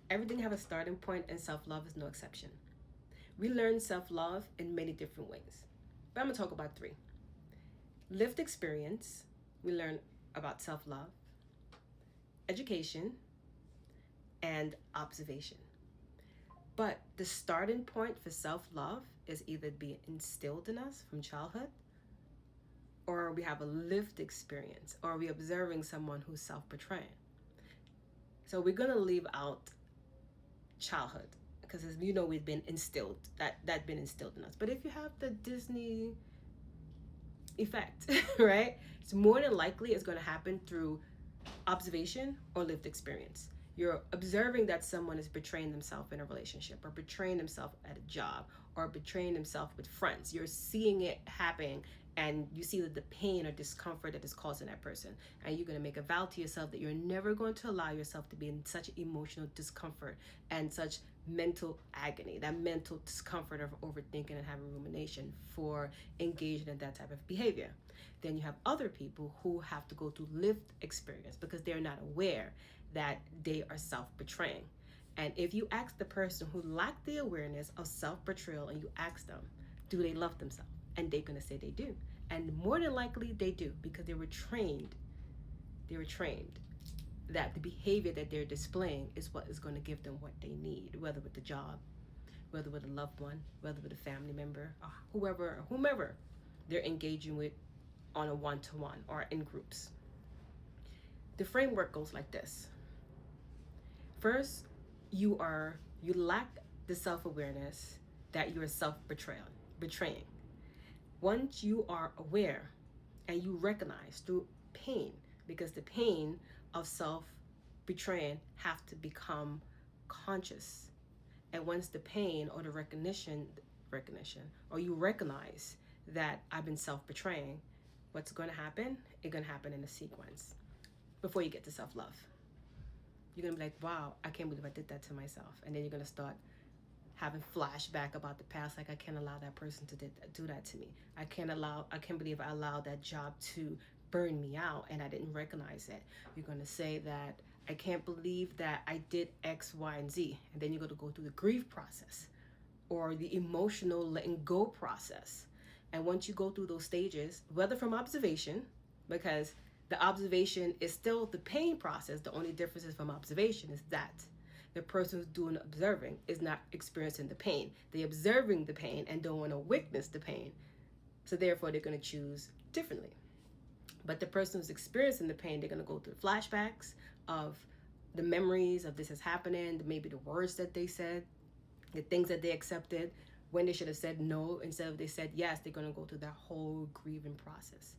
Everything have a starting point, and self-love is no exception. We learn self-love in many different ways, but I'm gonna talk about three. Lived experience, we learn about self-love, education, and observation. But the starting point for self-love is either being instilled in us from childhood, or we have a lived experience, or we observing someone who's self-betraying. So we're gonna leave out childhood because, as you know, we've been instilled, that been instilled in us. But if you have the Disney effect, right, it's more than likely it's going to happen through observation or lived experience. You're observing that someone is betraying themselves in a relationship, or betraying themselves at a job, or betraying themselves with friends. You're seeing it happen, and you see the pain or discomfort that is causing that person. And you're going to make a vow to yourself that you're never going to allow yourself to be in such emotional discomfort and such mental agony, that mental discomfort of overthinking and having rumination for engaging in that type of behavior. Then you have other people who have to go through lived experience because they're not aware that they are self-betraying. And if you ask the person who lacked the awareness of self-betrayal and you ask them, do they love themselves? And they're going to say they do. And more than likely they do, because they were trained that the behavior that they're displaying is what is going to give them what they need, whether with the job, whether with a loved one, whether with a family member, or whomever they're engaging with on a one-to-one or in groups. The framework goes like this. First, you lack the self-awareness that you are betraying. Once you are aware and you recognize through pain, because the pain of self-betraying have to become conscious. And once the pain or the recognition, or you recognize that I've been self-betraying, what's going to happen? It's going to happen in a sequence before you get to self-love. You're going to be like, wow, I can't believe I did that to myself. And then you're going to start having flashback about the past, like I can't allow that person to do that to me. I can't believe I allowed that job to burn me out and I didn't recognize it. You're going to say that I can't believe that I did X, Y, and Z. And then you're going to go through the grief process or the emotional letting go process. And once you go through those stages, whether from observation, because the observation is still the pain process, the only difference is from observation is that the person who's doing observing is not experiencing the pain. They're observing the pain and don't want to witness the pain. So therefore, they're going to choose differently. But the person who's experiencing the pain, they're going to go through flashbacks of the memories of this is happening, maybe the words that they said, the things that they accepted when they should have said no. Instead of they said yes, they're going to go through that whole grieving process.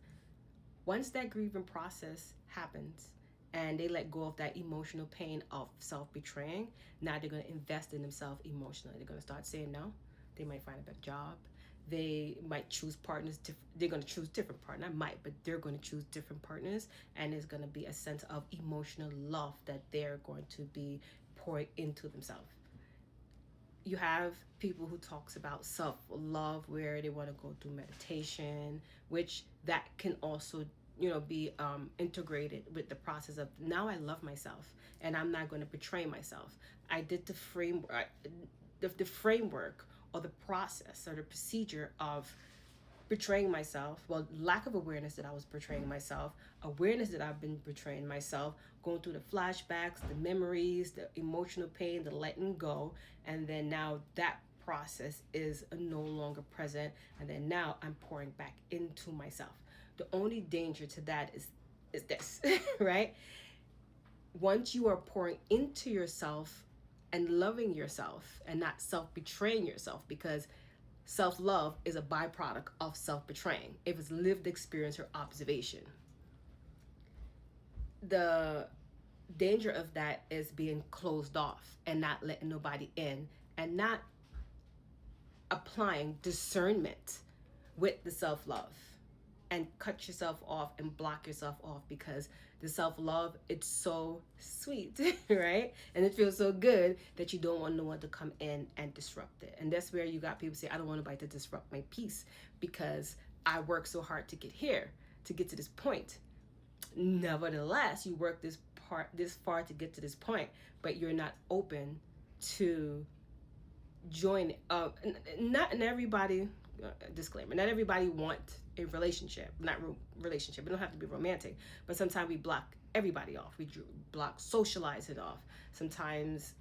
Once that grieving process happens, and they let go of that emotional pain of self-betraying, now they're going to invest in themselves emotionally. They're going to start saying no. They might find a better job. They might choose partners. They're going to choose different partners. Not might, but they're going to choose different partners. And there's going to be a sense of emotional love that they're going to be pouring into themselves. You have people who talks about self-love where they want to go through meditation, which that can also be integrated with the process of now I love myself and I'm not going to betray myself. I did the framework or the process or the procedure of betraying myself. Well, lack of awareness that I was betraying myself, awareness that I've been betraying myself, going through the flashbacks, the memories, the emotional pain, the letting go, and then now that process is no longer present, and then now I'm pouring back into myself. The only danger to that is this, right? Once you are pouring into yourself and loving yourself and not self-betraying yourself, because self-love is a byproduct of self-betraying if it's lived experience or observation. The danger of that is being closed off and not letting nobody in and not applying discernment with the self-love, and cut yourself off and block yourself off, because the self-love, it's so sweet, right? And it feels so good that you don't want no one to come in and disrupt it. And that's where you got people say, I don't want nobody to disrupt my peace because I work so hard to get here, to get to this point. Nevertheless, you work this this far to get to this point, but you're not open to join. Not everybody. Disclaimer: not everybody want a relationship. Not relationship. It don't have to be romantic, but sometimes we block everybody off. We block, socialize it off. Sometimes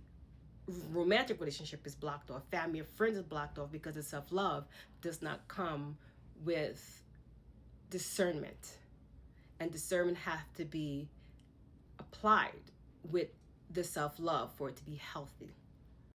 romantic relationship is blocked off. Family or friends is blocked off because of self-love does not come with discernment, and discernment has to be applied with the self-love for it to be healthy.